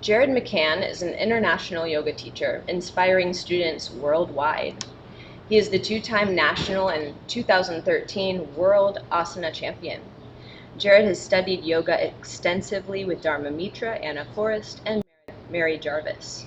Jared McCann is an international yoga teacher, inspiring students worldwide. He is the two-time national and 2013 world asana champion. Jared has studied yoga extensively with Dharma Mittra, Anna Forrest, and Mary Jarvis.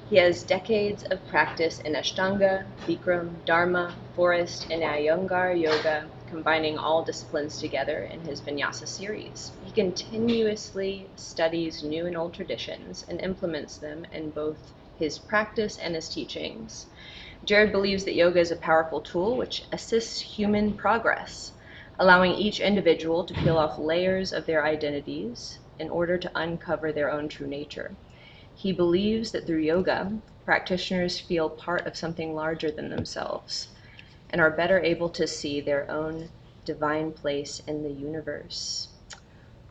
He has decades of practice in Ashtanga, Bikram, Dharma, Forest, and Iyengar yoga, combining all disciplines together in his Vinyasa series. He continuously studies new and old traditions and implements them in both his practice and his teachings. Jared believes that yoga is a powerful tool which assists human progress, allowing each individual to peel off layers of their identities in order to uncover their own true nature. He believes that through yoga, practitioners feel part of something larger than themselves and are better able to see their own divine place in the universe.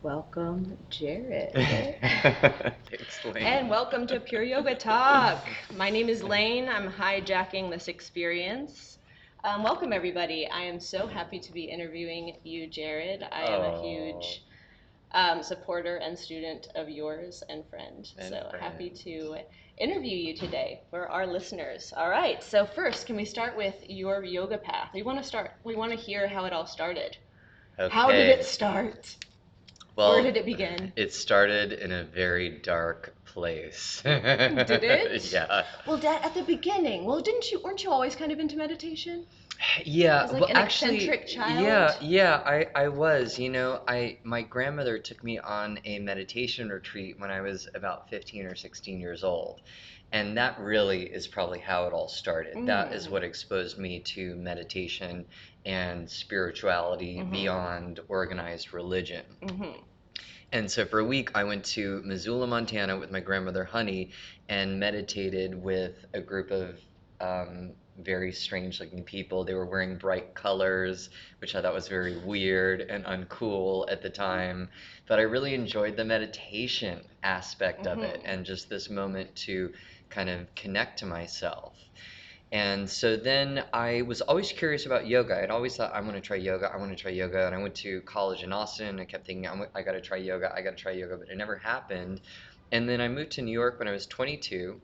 Welcome, Jared. Thanks, Lane. And welcome to Pure Yoga Talk. My name is Lane. I'm hijacking this experience. Welcome, everybody. I am so happy to be interviewing you, Jared. I am a huge supporter and student of yours and friend. So happy to interview you today for our listeners. All right. So first, can we start with your yoga path? We want to hear how it all started. Okay. How did it start? Well, Where did it begin? It started in a very dark place. Did it? Yeah. Well, at the beginning. Well, weren't you always kind of into meditation? Yeah, As like well, an actually, eccentric child? yeah, I was. My grandmother took me on a meditation retreat when I was about 15 or 16 years old. And that really is probably how it all started. That is what exposed me to meditation and spirituality beyond organized religion. And so for a week, I went to Missoula, Montana with my grandmother, Honey, and meditated with a group of very strange looking people. They were wearing bright colors, which I thought was very weird and uncool at the time. But I really enjoyed the meditation aspect of it and just this moment to kind of connect to myself. And so then I was always curious about yoga. I'd always thought, I want to try yoga, I want to try yoga. And I went to college in Austin and I kept thinking, I got to try yoga, I got to try yoga, but it never happened. And then I moved to New York when I was 22,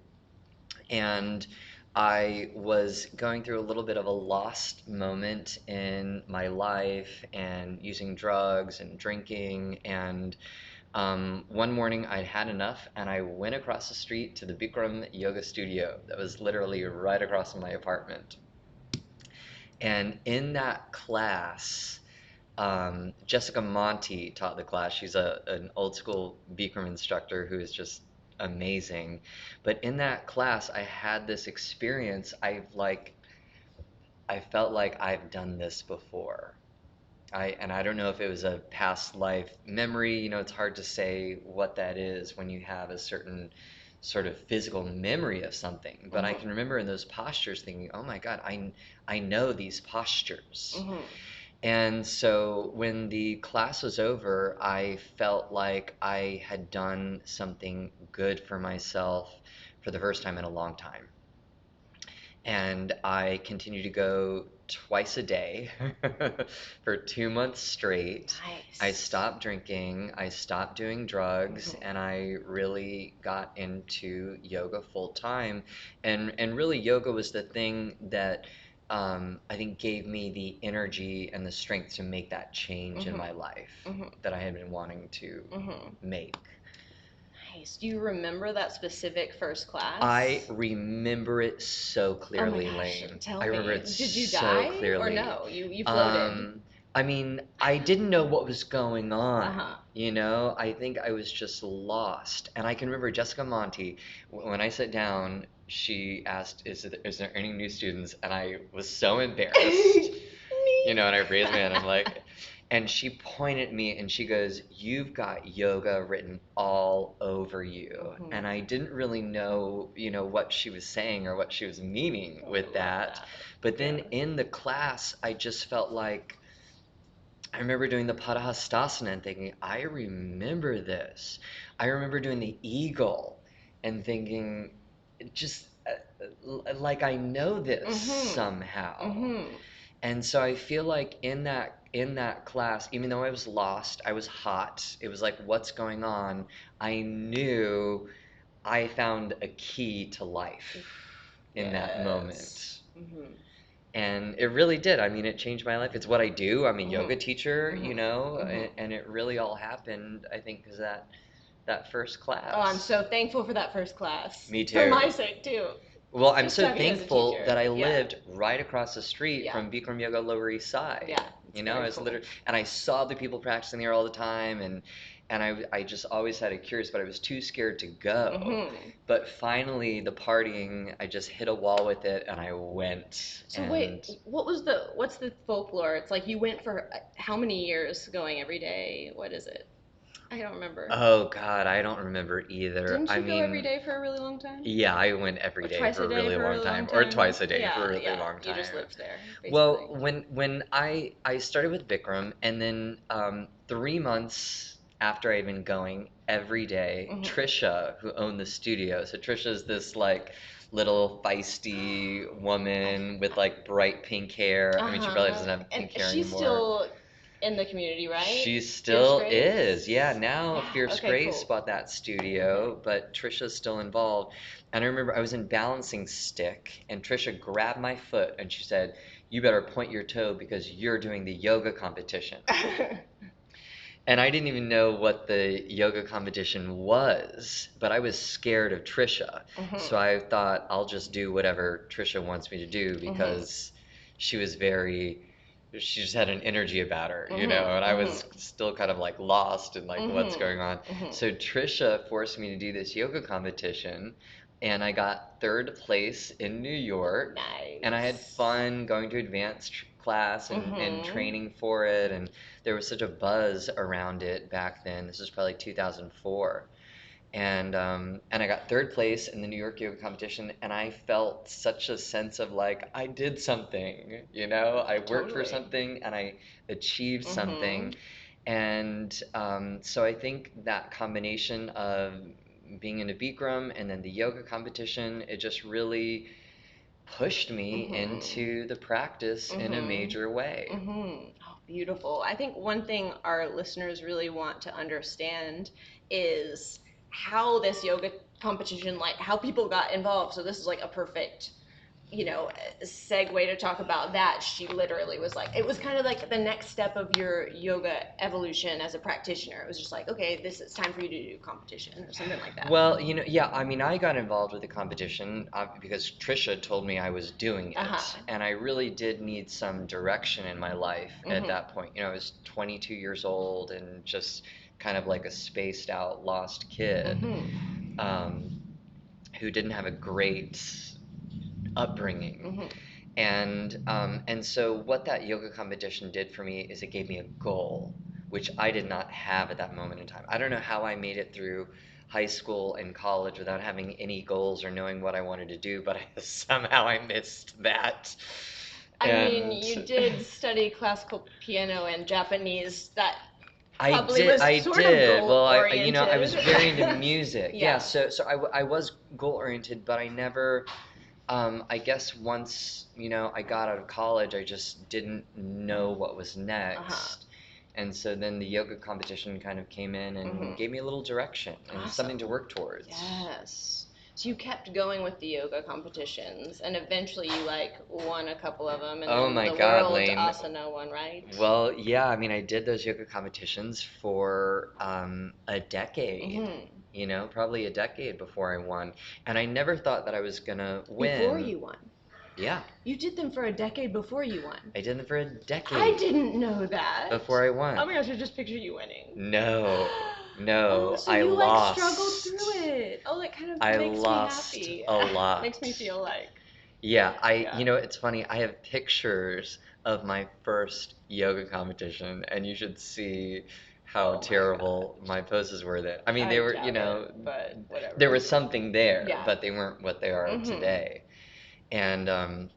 and I was going through a little bit of a lost moment in my life and using drugs and drinking. And one morning I'd had enough and I went across the street to the Bikram yoga studio that was literally right across from my apartment. And in that class, Jessica Monty taught the class. She's an old school Bikram instructor who is just amazing. But in that class, I had this experience. I felt like I've done this before. I don't know if it was a past life memory. It's hard to say what that is when you have a certain sort of physical memory of something. But I can remember in those postures thinking, oh my God, I know these postures. And so when the class was over, I felt like I had done something good for myself for the first time in a long time. And I continued to go twice a day for 2 months straight. Nice. I stopped drinking, I stopped doing drugs, and I really got into yoga full time. And really, yoga was the thing that I think gave me the energy and the strength to make that change in my life that I had been wanting to make. Nice. Do you remember that specific first class? I remember it so clearly, oh my gosh, Lane. Tell I me. remember it Did you so die clearly. or no? You floated. I mean, I didn't know what was going on. Uh-huh. I think I was just lost. And I can remember Jessica Monty, when I sat down, she asked, is there any new students? And I was so embarrassed. Me. And I raised my hand. I'm like, and she pointed at me and she goes, "You've got yoga written all over you." And I didn't really know, what she was saying or what she was meaning with that. But then in the class, I just felt like I remember doing the Padahastasana and thinking, I remember this. I remember doing the eagle and thinking, just like I know this somehow. And so I feel like in that in that class, even though I was lost, I was hot, it was like, what's going on? I knew I found a key to life in that Yes. moment. Mhm. And it really did. I mean, it changed my life. It's what I do. I'm a yoga Mhm. teacher, you Mhm. know, Mhm. and it really all happened, I think, because that first Oh, I'm class. so thankful for that first class. Me For too. my sake too. Well, I'm Just so having as a thankful teacher. that I Yeah. lived right across the street Yeah. from Bikram Yoga Lower East Side. Yeah. It's You know, I very was cool. literally, and I saw the people practicing there all the time, and I just always had it curious, but I was too scared to go. Mhm. But finally, the partying, I just hit a wall with it, and I went, So wait, and what's the folklore? It's like you went for how many years going every day? What is it? I don't remember. oh God, I don't remember either. Didn't I you go every mean, day for a really long time? yeah, I went every Or day twice for a a day really for a long really long time, or time? twice a day for Yeah, a really yeah. long You just time. lived there, Well, basically. when I started with Bikram, and then 3 months after I'd been going every day, Mhm. Trisha, who owned the studio, so Trisha's this like little feisty woman with like bright pink hair. I mean, she probably Uh-huh. doesn't have And pink hair she's anymore. still in the community, right? She Fierce still is. Yeah, Grace? now Yeah. Fierce Okay, Grace cool. bought that Mhm. studio, but Trisha's still involved. And I remember I was in balancing stick, and Trisha grabbed my foot and she said, "You better point your toe because you're doing the yoga competition." And I didn't even know what the yoga competition was, but I was scared of Trisha. So Mhm. I thought I'll just do whatever Trisha wants me to do Mhm. because she was very, she just had an energy about her, you know, Mhm. and I Mhm. was still kind of like lost and like what's Mhm. going on. Mhm. So Trisha forced me to do this yoga competition, and I got third place in New York. And I had Nice. fun going to advanced class and Mhm. training for it. And there was such a buzz around it back then. This was probably 2004. And I got third place in the New York yoga competition, and I felt such a sense of like I did something, you know, I worked for Totally. something and I achieved something. Mhm. And so I think that combination of being in a Bikram and then the yoga competition, it just really pushed me Mhm. into the practice in a Mhm. major way. Mhm. Oh, beautiful. I think one thing our listeners really want to understand is how this yoga competition, like how people got involved. So this is like a perfect, segue to talk about that. She literally was like, it was kind of like the next step of your yoga evolution as a practitioner. It was just like, okay, this is time for you to do competition or something like that. Well, yeah, I mean, I got involved with the competition because Trisha told me I was doing Uh-huh. it, and I really did need some direction in my life at Mhm. that point. You know, I was 22 years old and just kind of like a spaced out, lost kid Mhm. um, who didn't have a great upbringing. Mhm. And so what that yoga competition did for me is it gave me a goal, which I did not have at that moment in time. I don't know how I made it through high school and college without having any goals or knowing what I wanted to do, but somehow I missed that. I mean, And you did study classical piano and Japanese. That I probably did, was I sort of did. goal Well, I was oriented. very into music. Yeah, Yeah. I was goal oriented, but I never I guess once, I got out of college, I just didn't know what was Uh-huh. next. And so then the yoga competition kind of came in and Mhm. gave me a little direction and something to Awesome. work towards. Yes. So you kept going with the yoga competitions, and eventually you like won a couple of them, and Oh then my the God, world Lane. asana one, right? Well, yeah, I mean, I did those yoga competitions for a decade, Mhm. probably a decade before I won. And I never thought that I was gonna Before win. you won. Yeah, You did them for a decade before you won. I did them for a I decade didn't know that. before I Oh won. my gosh, I just pictured you winning. No, Oh, no, so I you like struggled through lost. it. Oh, that kind of I makes me lost happy. a Makes lot. me feel like, Yeah, yeah. it's funny. I have pictures of my first yoga competition, and you should see how Oh my terrible gosh. my poses were then. I mean, I they were, doubt it, but there whatever. was something there, Yeah. but they weren't what they are Mm-hmm. today. And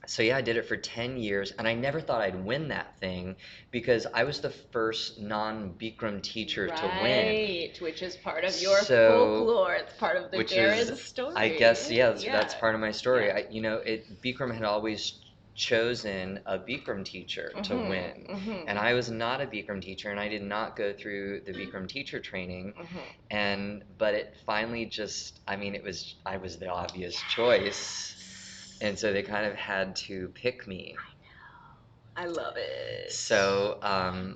so yeah, I did it for 10 years, and I never thought I'd win that thing because I was the first non-Bikram teacher to win. Right, which is part of your So, folklore. It's part of the which is, Jared I guess, story. yeah, that's Yeah. part of my story. Yeah. Bikram had always chosen a Bikram teacher to win. And I was not a Bikram teacher, and I did not go through the Bikram teacher training. But it finally just, I mean, I was the obvious choice. And so they kind of had to pick me. I love it. So,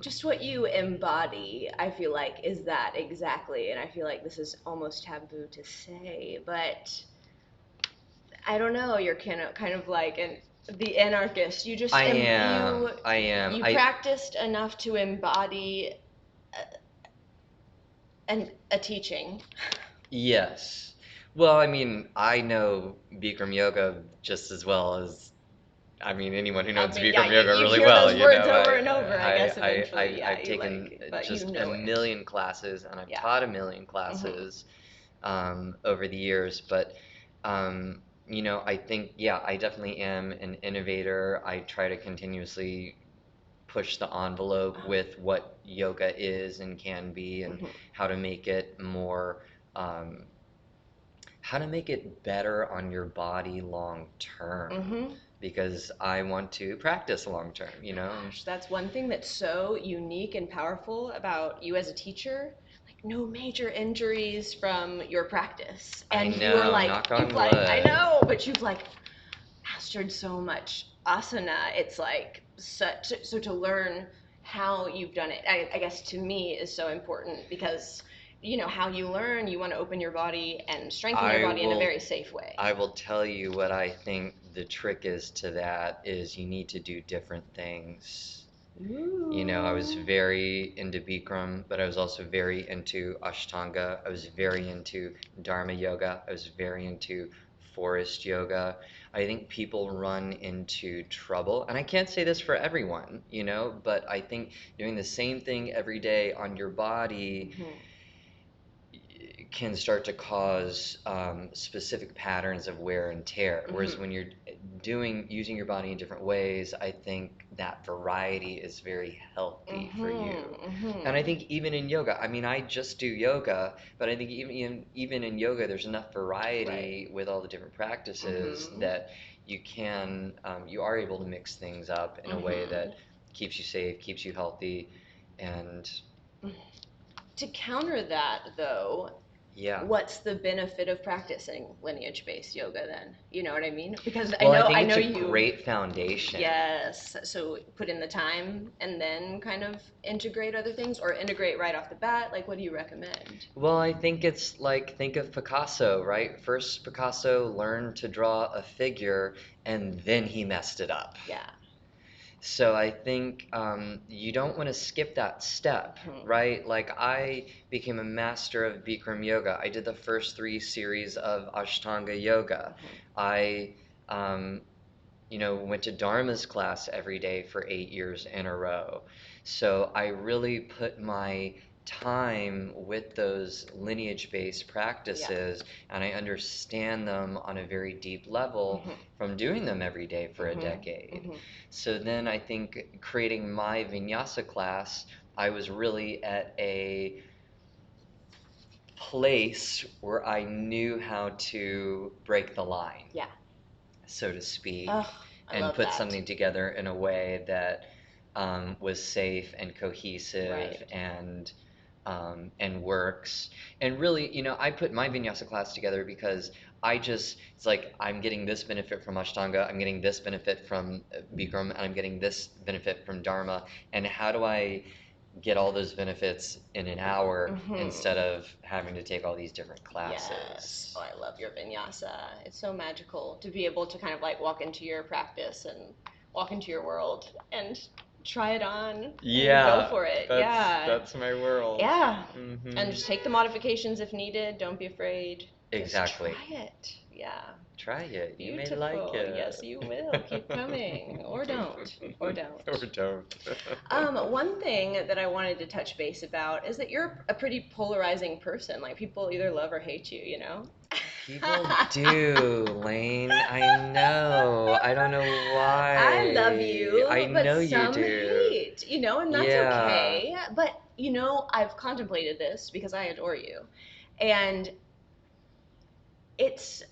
just what you embody, I feel like, is that exactly. And I feel like this is almost taboo to say, but I don't know. You're kind of like the anarchist. You just I am. you practiced enough to embody a teaching. Yes. Well, I mean, I know Bikram yoga just as well as, I mean, anyone who knows Bikram yoga you really hear well, those you words know. over and over. I guess eventually, yeah, I've taken but just you a know it. million classes, and I've taught a million classes over the years. But I think, yeah, I definitely am an innovator. I try to continuously push the envelope with what yoga is and can be, and how to make it more, how to make it better on your body long term. Because I want to practice long term, you know? Gosh, that's one thing that's so unique and powerful about you as a teacher. Like no major injuries from your practice. And I you're know, like knock on you've like I wood. know, but you've like mastered so much asana. It's like such so to learn how you've done it, I guess to me is so important because how you learn, you want to open your body and strengthen your body in a very safe way. I will tell you what I think the trick is to that is you need to do different things. You know, I was very into Bikram, but I was also very into Ashtanga. I was very into Dharma yoga. I was very into forest yoga. I think people run into trouble, and I can't say this for everyone, but I think doing the same thing every day on your body can start to cause specific patterns of wear and tear. Whereas when you're using your body in different ways, I think that variety is very healthy for you. And I think even in yoga, I mean, I just do yoga, but I think even in yoga, there's enough variety with all the different practices that you are able to mix things up in a way that keeps you safe, keeps you healthy, and to counter that, though, yeah. What's the benefit of practicing lineage-based yoga then? You know what I mean? Because Well, I know it's a you. great foundation. Yes. So put in the time and then kind of integrate other things, or integrate right off the bat. Like, what do you recommend? Well, I think it's like, think of Picasso, right? First, Picasso learned to draw a figure, and then he messed it up. Yeah. So I think you don't want to skip that step, right? Like I became a master of Bikram yoga. I did the first 3 series of Ashtanga yoga. I, went to Dharma's class every day for 8 years in a row. So I really put my time with those lineage-based practices, and I understand them on a very deep level from doing them every day for a decade. So then I think creating my Vinyasa class, I was really at a place where I knew how to break the line, so to speak, and put something together in a way that was safe and cohesive and works. And really, I put my Vinyasa class together because it's like I'm getting this benefit from Ashtanga, I'm getting this benefit from Bikram, and I'm getting this benefit from Dharma. And how do I get all those benefits in an hour instead of having to take all these different classes? Yes. Oh, I love your vinyasa. It's so magical to be able to kind of like walk into your practice and walk into your world and try it on and go for it. That's my world. Yeah. And just take the modifications if needed. Don't be afraid. Exactly. Just try it. Yeah. Try it. You may Beautiful. like it. Yes, you will. Keep coming. Or don't. Or don't. Or don't. One thing that I wanted to touch base about is that you're a pretty polarizing person. Like, people either love or hate you, you know? People do, Lane. I know. I don't know why. I love you, I but know you some do. hate, and that's okay. But, I've contemplated this because I adore you. And it's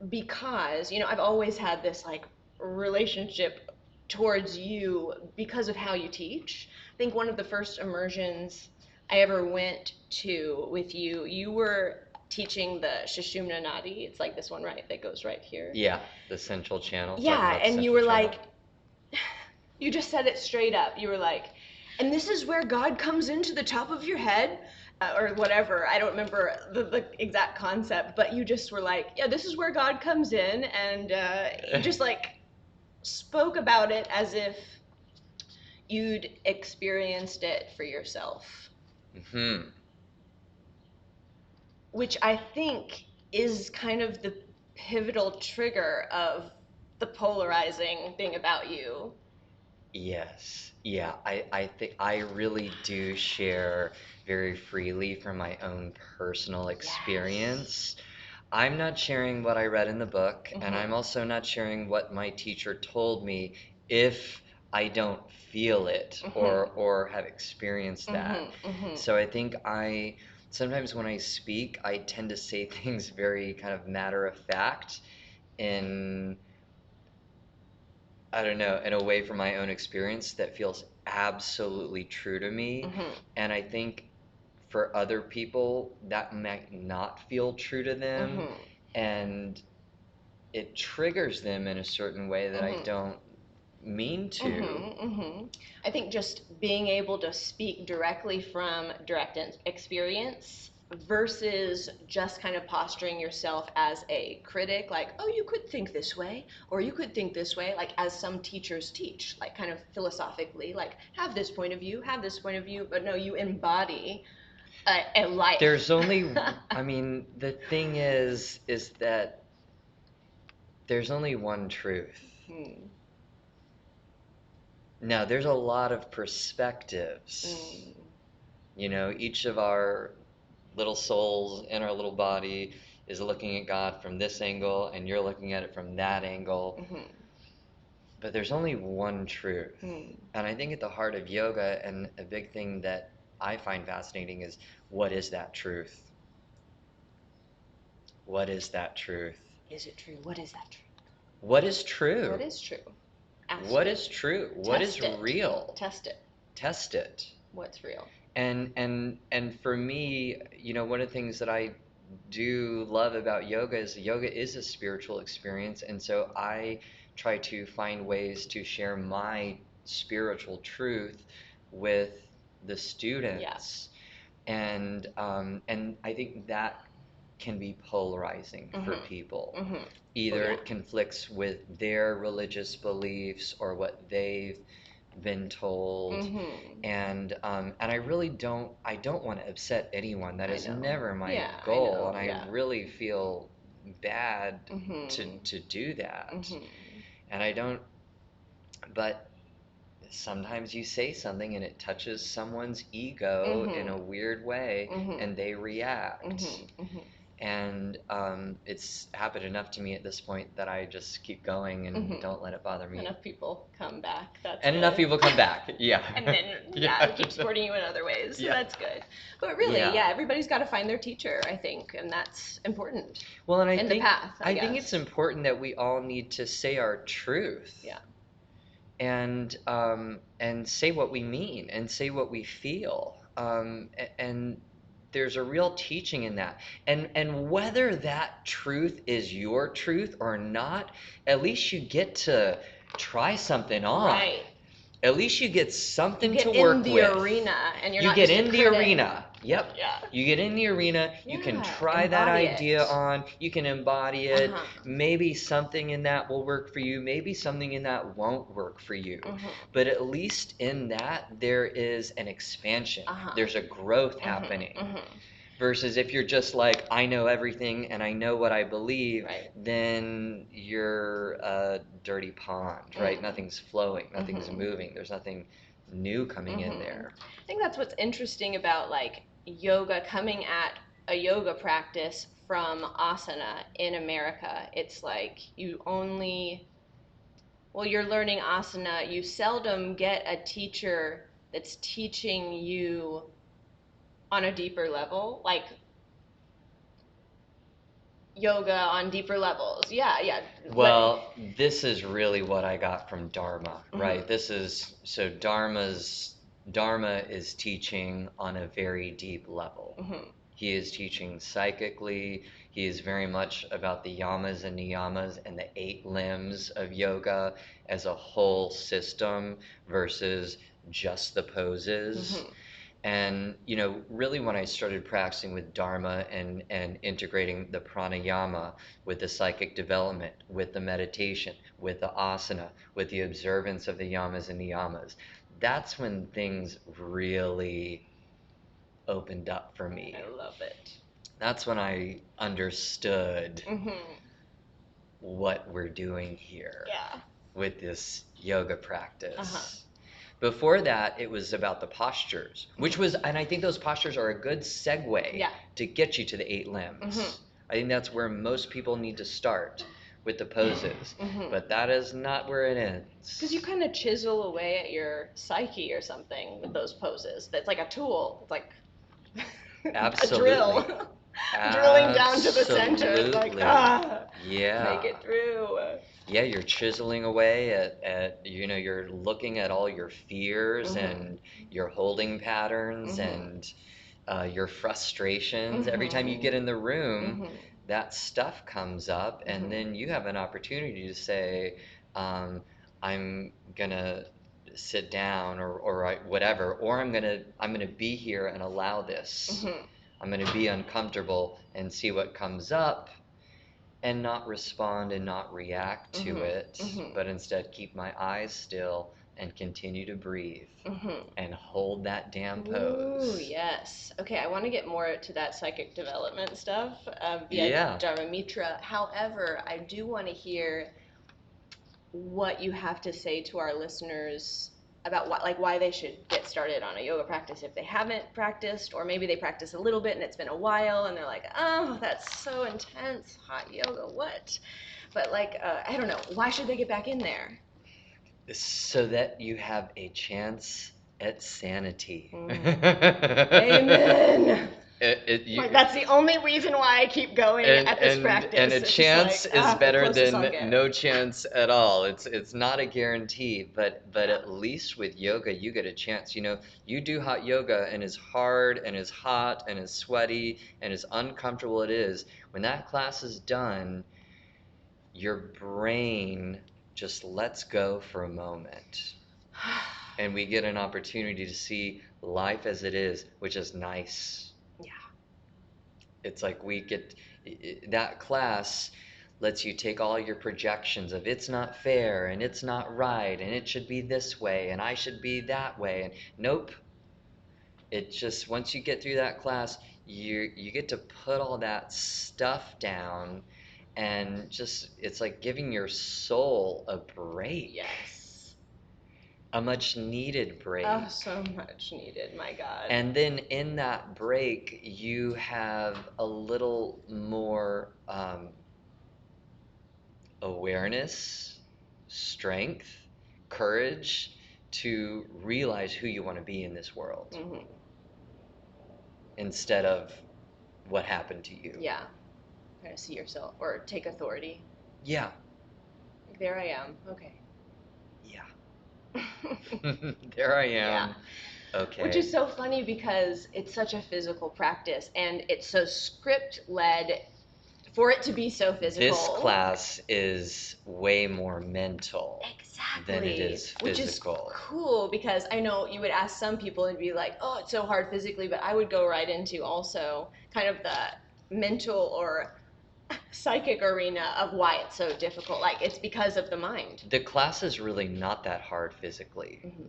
because, I've always had this, like, relationship towards you because of how you teach. I think one of the first immersions I ever went to with you, you were teaching the Sushumna Nadi. It's like this one, right, that goes right here. Yeah, the central channel. Talking Yeah, about the and you central were channel. like, you just said it straight up. You were like, and this is where God comes into the top of your head, or whatever. I don't remember the exact concept, but you just were like, yeah, this is where God comes in, and you just like spoke about it as if you'd experienced it for yourself, Hmm. which I think is kind of the pivotal trigger of the polarizing thing about you. Yes. Yeah, I think I really do share very freely from my own personal experience. I'm not sharing what I read in the book, and I'm also not sharing what my teacher told me if I don't feel it or have experienced that. So I think I sometimes when I speak, I tend to say things very kind of matter of fact in I don't know, in a way from my own experience that feels absolutely true to me. And I think for other people, that might not feel true to them. And it triggers them in a certain way that I don't mean to. I think just being able to speak directly from direct experience versus just kind of posturing yourself as a critic, like, oh, you could think this way, or you could think this way, like as some teachers teach, like kind of philosophically, like have this point of view, have this point of view, but no, you embody a life. There's only, I mean, the thing is that there's only one truth. Now, there's a lot of perspectives. You know, each of our little souls in our little body is looking at God from this angle, and you're looking at it from that angle. But there's only one truth. And I think at the heart of yoga, and a big thing that I find fascinating is what is that truth? What is that truth? Is it true? What is that true? What is true? What is true? Ask What it. is true? What is Test it. real? Test it. Test it. What's real? And for me, you know, one of the things that I do love about yoga is a spiritual experience, and so I try to find ways to share my spiritual truth with the students. And I think that can be polarizing for people. Either it conflicts with their religious beliefs or what they've been told, and I really don't want to upset anyone. That is never my goal, and I really feel bad to do that. And I don't, but sometimes you say something and it touches someone's ego in a weird way, and they react. And it's happened enough to me at this point that I just keep going and don't let it bother me. Enough people come back. That's And good. enough people come back. Yeah. And then keep supporting you in other ways. So that's good. But really, everybody's got to find their teacher, I think, and that's important. Well, and I in think the path, I think guess. it's important that we all need to say our truth. Yeah. And say what we mean and say what we feel. And there's a real teaching in that. And whether that truth is your truth or not, at least you get to try something on. Right. At least you get something You get to work in the with. arena, and you're You not get just a in the critic. arena. Yep. Yeah. You get in the arena. You can try that embody idea it. on. You can embody it. Maybe something in that will work for you. Maybe something in that won't work for you. But at least in that, there is an expansion. There's a growth happening. Versus if you're just like, I know everything and I know what I believe, then you're a dirty pond, right? Nothing's flowing, nothing's moving, there's nothing new coming in there. I think that's what's interesting about like yoga, coming at a yoga practice from asana in America. It's like you're learning asana, you seldom get a teacher that's teaching you on a deeper level. Like yoga on deeper levels. Yeah, yeah. Well, this is really what I got from Dharma, right? Mhm. This is so Dharma is teaching on a very deep level. Mhm. He is teaching psychically. He is very much about the yamas and niyamas and the 8 limbs of yoga as a whole system versus just the poses. Mhm. And, really when I started practicing with Dharma and integrating the pranayama with the psychic development, with the meditation, with the asana, with the observance of the yamas and niyamas, that's when things really opened up for me. I love it. That's when I understood Mhm. what we're doing here Yeah. with this yoga Uh-huh. practice. Before that, it was about the postures, which Mhm. was, and I think those postures are a good segue Yeah. to get you to the 8 limbs. Mhm. I think that's where most people need to start with the poses, Mhm. but that is not where it Because you ends. kind of chisel away at your psyche or something with those poses. That's like a tool. It's like a drill. Absolutely. Drilling down to the center. It's like, Absolutely. make Yeah. it through. Yeah, you're chiseling away at you're looking at all your fears Mhm. and your holding patterns Mhm. and your frustrations. Every time you get Mhm. in the room, Mhm. that stuff comes up, and Mhm. then you have an opportunity to say, um, I'm gonna sit down whatever, or I'm gonna be here and allow this. Mhm. I'm gonna be uncomfortable and see what comes up and not respond and not react to Mhm. it, Mhm. but instead keep my eyes still and continue to breathe Mhm. and hold that damn Ooh, pose. yes. Okay, I want to get more to that psychic development stuff via Yeah. Dharma Mitra. However, I do want to hear what you have to say to our listeners about why they should get started on a yoga practice if they haven't practiced, or maybe they practice a little bit and it's been a while and they're like, oh, that's so intense, hot yoga, what? But I don't know, why should they get back in there? So that you have a chance at sanity. Amen. It, it, Like you, that's the only reason why I keep going and at this and a practice. It's just chance like, is the better closest I'll than get. no chance at all. It's not a guarantee, but Yeah. at least with yoga you get a chance. You do hot yoga, and as hard and as hot and as sweaty and as uncomfortable it is, when that class is done, your brain just lets go for a moment, and we get an opportunity to see life as it is, which is nice. Yeah. It's like that class lets you take all your projections of it's not fair and it's not right and it should be this way and I should be that way, and nope. It just, once you get through that class, you get to put all that stuff down, and just it's like giving your soul a break. Yes. A much needed Oh, break. so much needed, my God. And then in that break, you have a little more awareness, strength, courage to realize who you want to be in this world Hmm. instead of what happened to you. Yeah. Kind of see yourself or take authority. Yeah, Like, there I am. Okay. yeah. There I Yeah. am. Which Okay. is so funny because it's such a physical practice and it's so script led for it to be so This physical. class is way more mental than it Exactly. is Which is physical. cool because I know you would ask some people and be like, oh, it's so hard physically, but I would go right into also kind of the mental or psychic arena of why it's so difficult. Like it's because of the mind. The class is really not that hard physically. Hmm.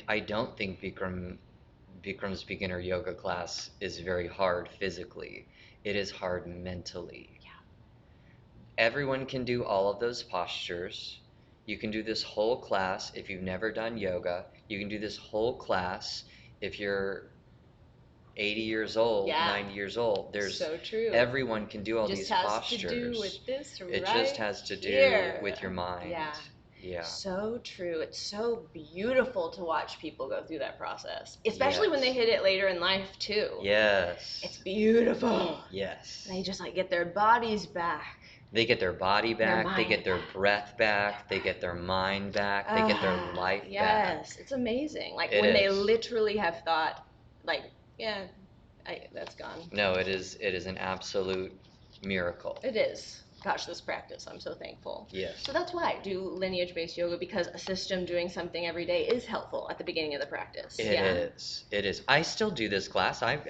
I don't think Bikram's beginner yoga class is very hard physically. It is hard mentally. Yeah. Everyone can do all of those postures. You can do this whole class if you've never done yoga. You can do this whole class if you're 80 years old, Yeah. 90 years old. So true. Everyone can do all Just these has to do postures. with this It just right has to do with here. your mind. Yeah. Yeah. So true. It's so beautiful to watch people go through that process, especially when they Yes. hit it later in life too. It's Yes. beautiful. Yes. They just like get their bodies back, They get their body their back, they get mind their back, breath their back, they mind. get their mind back, they get their life Yes, back. it's amazing. Like It when they is. literally have thought, like, yeah, that's gone. No, it is an absolute miracle. It is. Gosh, this practice, I'm so thankful. Yes. So that's why I do lineage-based yoga, because a system doing something every day is helpful at the beginning of the practice. It Yeah? is. It is. I still do this class. I'm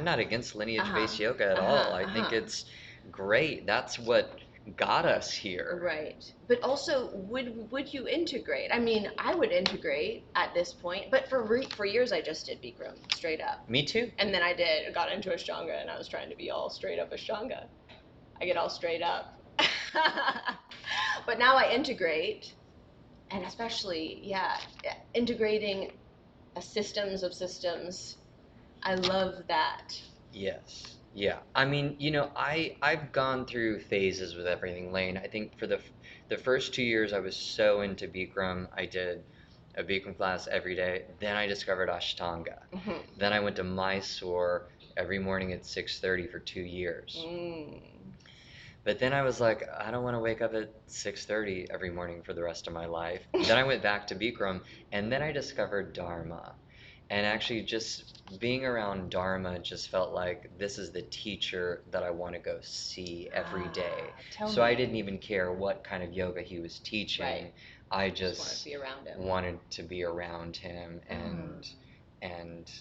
not against Uh-huh. lineage-based yoga at all. Uh-huh. I think Uh-huh. it's great. That's what got us here. Right. But also, would you integrate? I mean, I would integrate at this point, but for years I just did Bikram straight up. Me too. And then got into Ashtanga, and I was trying to be all straight up Ashtanga. I get all straight up. But now I integrate, and especially, yeah, integrating a systems of systems. I love that. Yes. Yeah. I mean, I've gone through phases with everything, Lane. I think for the first 2 years I was so into Bikram. I did a Bikram class every day. Then I discovered Ashtanga. Hmm. Then I went to Mysore every morning at 6:30 for 2 years. Mm. But then I was like, I don't want to wake up at 6:30 every morning for the rest of my life. Then I went back to Bikram, and then I discovered Dharma. And actually, just being around Dharma just felt like this is the teacher that I want to go see every day. Tell So I me. didn't even care what kind of yoga he was teaching. Right. I Just want to just be around him. wanted to be around him and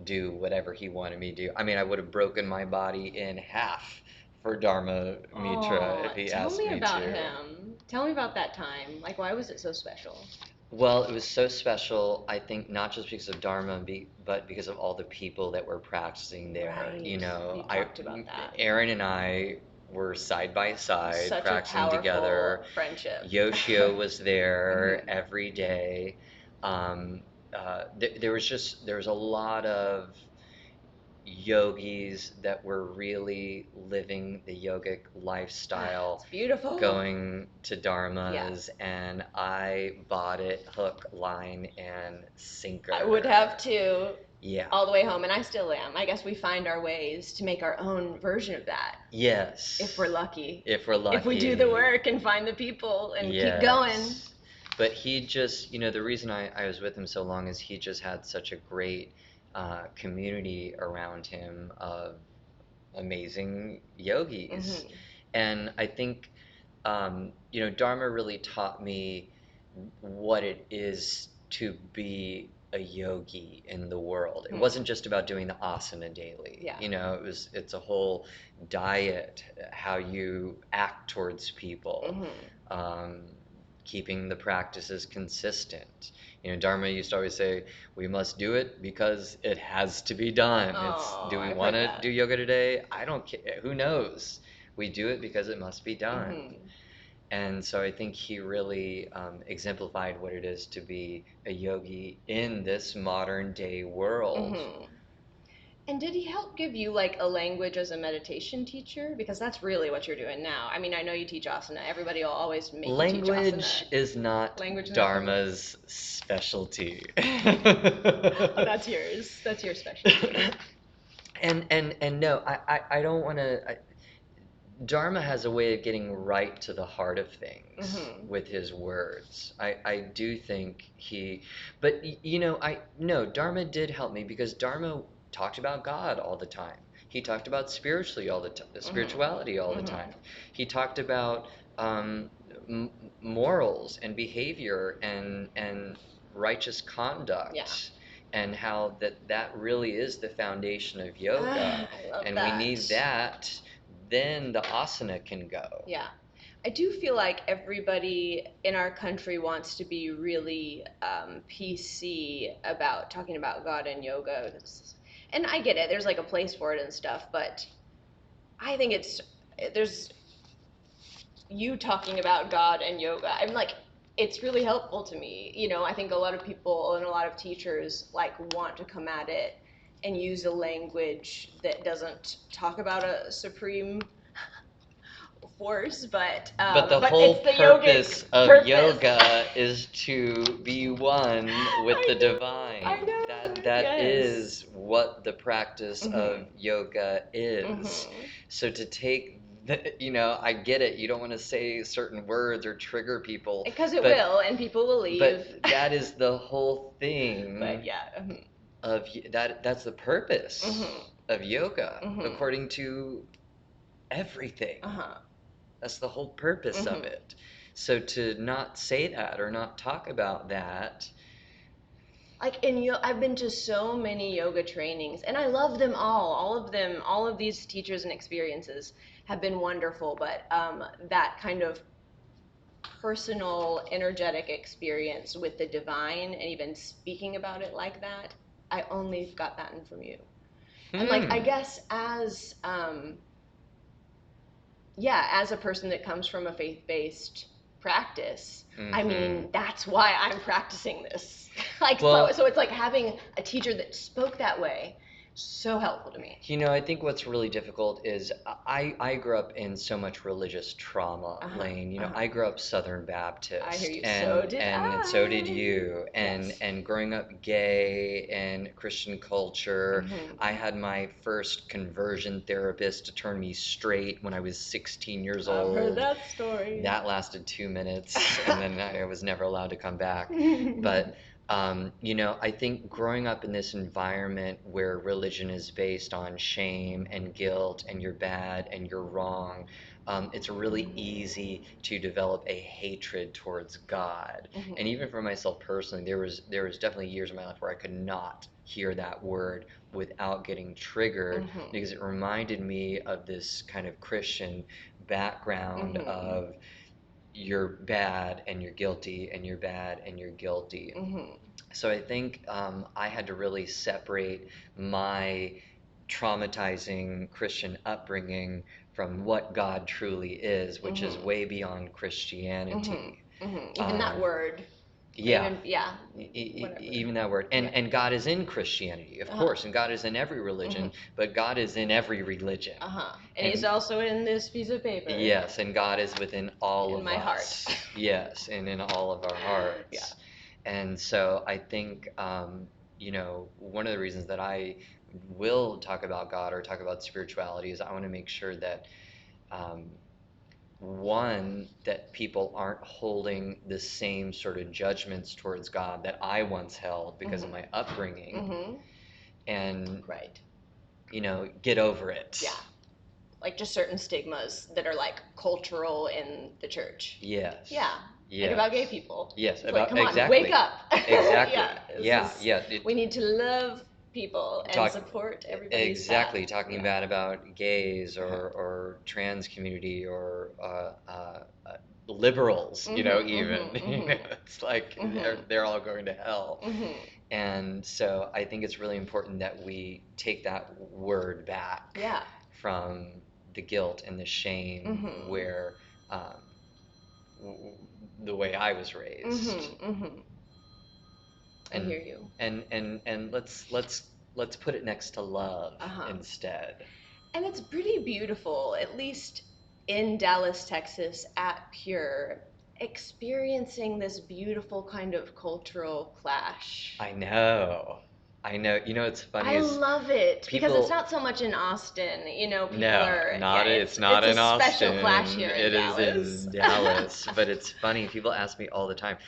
do whatever he wanted me to do. I mean, I would have broken my body in half for Dharma Mitra Oh, if he tell asked me me about to. him. Tell me about that time. Like, why was it so special? Well, it was so special, I think, not just because of Dharma, but because of all the people that were practicing there. Right. You I, talked about that. Aaron and I were side by side Such a practicing together. powerful friendship. Yoshio was there Mhm. every day. There was a lot of yogis that were really living the yogic lifestyle, It's beautiful. going to Yeah. dharmas, and I bought it hook, line, and I would have sinker. too, Yeah. all the way home, and I still am. I guess we find our ways to make our own version of that if we're Yes. lucky. If we're If we do the lucky. work and find the people and keep going. Yes. But he just, the reason I was with him so long is he just had such a great community around him of amazing yogis. Hmm. And I think, Dharma really taught me what it is to be a yogi in the world. It Hmm. wasn't just about doing the asana daily. Yeah. It's a whole diet, how you act towards people, Hmm. um, keeping the practices consistent. Dharma used to always say, we must do it because it has to be done. Oh, Do we I've want heard to that. do yoga today? I don't care. Who knows? We do it because it must be done. Hmm. And so I think he really exemplified what it is to be a yogi in this modern day world. Hmm. And did he help give you like a language as a meditation teacher? Because that's really what you're doing now. I mean, I know you teach asana. Everybody will always make you teach asana. Language is not Language is not your thing. Dharma's specialty. Oh, that's yours. That's your specialty. And no, I don't want to. Dharma has a way of getting right to the heart of things Hmm. with his words. I do think but I no, Dharma did help me because Dharma talked about God all the time. He talked about Hmm. spirituality all the Hmm. time. He talked about um, m morals and behavior and righteous Yeah. conduct and how that really is the foundation of yoga. I love And we need that. that, then the asana can go. Yeah. I do feel like everybody in our country wants to be really PC about talking about God and yoga. And I get it. There's like a place for it and stuff, but I think there's you talking about God and yoga. I'm like, it's really helpful to me. I think a lot of people and a lot of teachers like want to come at it and use a language that doesn't talk about a supreme force, but But the but whole it's the purpose yogic of purpose. yoga is to be one with the I divine. know. That Yes. is what the practice of yoga is. Mhm. So to take I get it. You don't want to say certain words or trigger people, Because it but will, and people will leave. but that is the whole But thing yeah. of that's the purpose of yoga, Mhm. according to everything. Uh-huh. That's the whole purpose of it. So to not say that or not talk about that, Like I've been to so many yoga trainings, and I love them all. All of them, all of these teachers and experiences have been wonderful. But that kind of personal, energetic experience with the divine, and even speaking about it like that, I only got that in from you. And like, I guess as a person that comes from a faith-based practice, I mean, that's why I'm practicing this. Like, Well, so it's like having a teacher that spoke that way, so helpful to me. I think what's really difficult is I grew up in so much religious trauma, Lane. I grew up Southern Baptist, I hear you. and So did and so did I. you. And Yes. and growing up gay and Christian culture, Mhm. I had my first conversion therapist to turn me straight when I was 16 years I've heard old. that story. That lasted 2 minutes, and then I was never allowed to come back. But I think growing up in this environment where religion is based on shame and guilt and you're bad and you're wrong, it's really easy to develop a hatred towards God. And even for myself personally, there was definitely years in my life where I could not hear that word without getting triggered because it reminded me of this kind of Christian background of you're bad and you're guilty and you're bad and you're guilty. So I think I had to really separate my traumatizing Christian upbringing from what God truly is, which is way beyond Christianity. Even that Um, word. yeah, Whatever. even that word. And God is in Christianity, of course, and God is in every religion, but God is in every religion. And he's also in this piece of paper. Yes, and God is within all In of my heart. us. Yes, and in all of our hearts. Yeah. And so I think, one of the reasons that I will talk about God or talk about spirituality is I want to make sure that, um, one, that people aren't holding the same sort of judgments towards God that I once held because of my upbringing, and, Right. get over it. Yeah. Like just certain stigmas that are like cultural in the church. Yes. Yeah. Like Yes. about gay people. Yes, It's like, come on, exactly. wake up. Exactly. Yeah. Yeah. We need to love people and support everybody's Exactly. path. Talking bad about gays or trans community or liberals, even. It's like they're all going to hell. And so I think it's really important that we take that word back Yeah. from the guilt and the shame where um, the way I was raised. I hear you. And let's put it next to love instead. And it's pretty beautiful, at least in Dallas, Texas, at Pure, experiencing this beautiful kind of cultural clash. I know. I know. It's funny I is love it because it's people. not so much in Austin. People No, are, not it's not it's a in special Austin. clash here in It is Dallas. in Dallas. But it's funny. People ask me all the time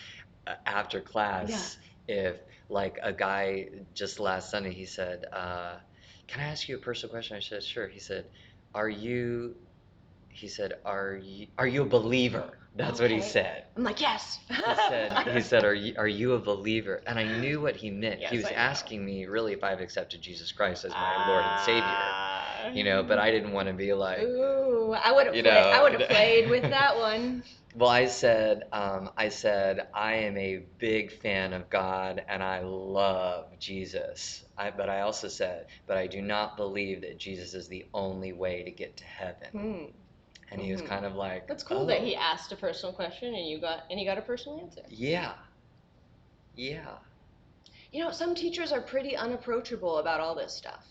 after Yeah. class if like a guy just last Sunday he said, "Can I ask you a personal question?" I said, "Sure." "Are you?" He said, "Are you a believer?" That's what he Okay. said. I'm like, yes. He said, "Are you a believer?" And I knew what he meant. Yes, He was I know. asking me really if I've accepted Jesus Christ as my Lord and Savior. But I didn't want to be like, Ooh, I would have played with that one. Well, I am a big fan of God and I love Jesus. But I also said, but I do not believe that Jesus is the only way to get to heaven. And he was kind of like, That's cool that he asked a personal question and you got a personal answer. Yeah. Yeah. Some teachers are pretty unapproachable about all this stuff.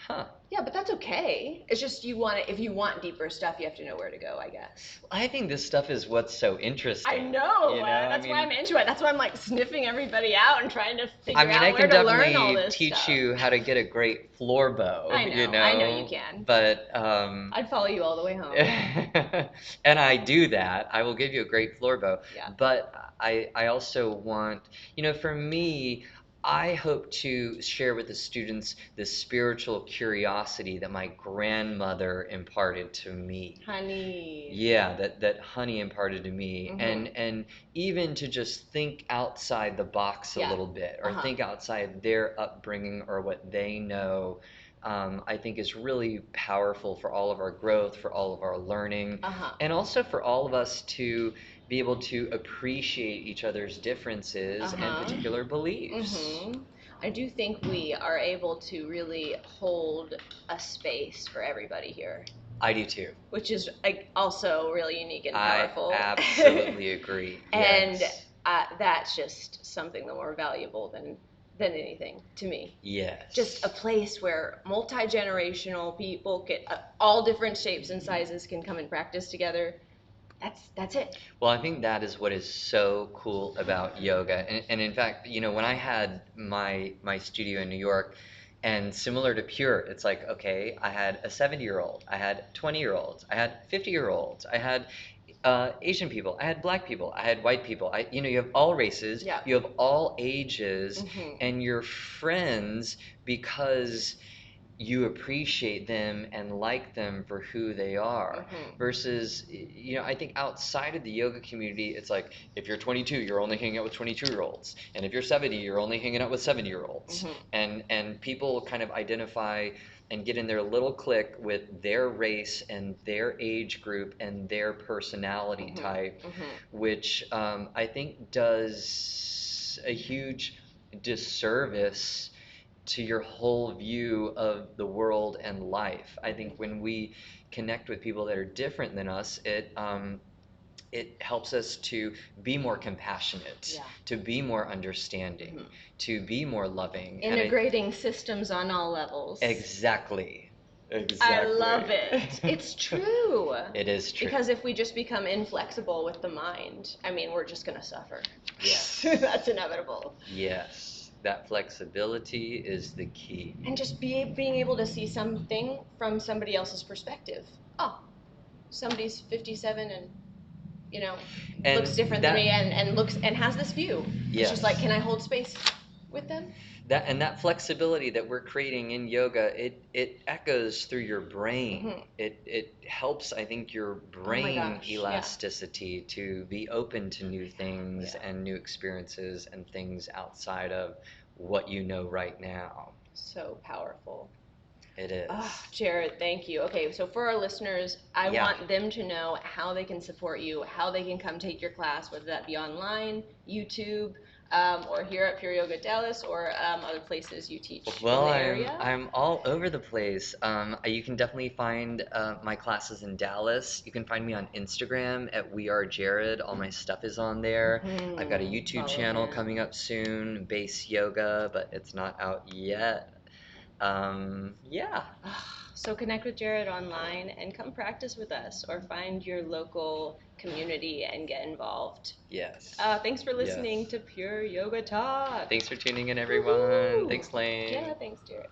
Huh. Yeah, but that's okay. It's just you want it. If you want deeper stuff, you have to know where to go, I guess. I think this stuff is what's so I interesting. know. You know, I That's why mean, I'm into it. That's why I'm like sniffing everybody out and trying to I figure mean, I out where can to learn all definitely this teach stuff. you how to get a great floor bow, you I know you know, can. but I'd follow you all the way home. and I do that. I will give you a great floor bow, Yeah. but I also want, you know, for me, I hope to share with the students the spiritual curiosity that my grandmother imparted to me. Honey. Yeah, that honey imparted to me, Mm-hmm. and even to just think outside the box a Yeah. little bit, or Uh-huh. think outside their upbringing or what they know, I think is really powerful for all of our growth, for all of our learning, Uh-huh. and also for all of us to be able to appreciate each other's differences and Uh-huh. particular beliefs. Mm-hmm. I do think we are able to really hold a space for everybody here, I do too. which is like also really unique and I powerful. absolutely agree. And Yes. that's just something the more valuable than anything to me. Just a Yes. place where multi-generational people get all different shapes and sizes can come and practice together. That's it. Well, I think that is what is so cool about yoga. And in fact, you know, when I had my studio in New York, and similar to Pure, it's like, okay, I had a 70-year-old, I had 20-year-olds, I had 50-year-olds, I had Asian people, I had black people, I had white people. You know, you have all races, Yeah. you have all ages, Mm-hmm. and you're friends because you appreciate them and like them for who they are, Mm-hmm. versus, you know, I think outside of the yoga community, it's like, if you're 22, you're only hanging out with 22-year-olds, and if you're 70, you're only hanging out with 70-year-olds, Mm-hmm. and people kind of identify and get in their little clique with their race and their age group and their personality Mm-hmm. type, Mm-hmm. which I think does a huge disservice to your whole view of the world and life. I think when we connect with people that are different than us, it helps us to be more compassionate, Yeah. to be more understanding, Mm-hmm. to be more loving. Integrating systems on all levels. Exactly. I Exactly. love it. It's true. It is true. Because if we just become inflexible with the mind, I mean, we're just going to suffer. Yes. That's inevitable. Yes. That flexibility is the key. And just being able to see something from somebody else's perspective. Oh, somebody's 57 and looks And different than that, me and looks and has this view. It's just like, yes. can I hold space with them? That flexibility that we're creating in yoga, it echoes through your brain. Mm-hmm. It helps, I think, your Oh my brain gosh, yeah. elasticity to be open to new things Yeah. and new experiences and things outside of what you know right now. So powerful. It is. Ah, Jared, thank you. Okay, so for our listeners, I Yeah. want them to know how they can support you, how they can come take your class, whether that be online, YouTube, or here at Pure Yoga Dallas, or other places you teach in Well, the I'm area. I'm all over the place. You can definitely find my classes in Dallas. You can find me on Instagram at We Are Jared. All my stuff is on there. I've got a YouTube Follow channel him. coming up soon, Base Yoga, but it's not out yet. Yeah. So connect with Jared online and come practice with us, or find your local community and get involved. Yes. Thanks for listening Yes. to Pure Yoga Talk. Thanks for tuning in, everyone. Woohoo! Thanks, Lane. Yeah, thanks, Jared.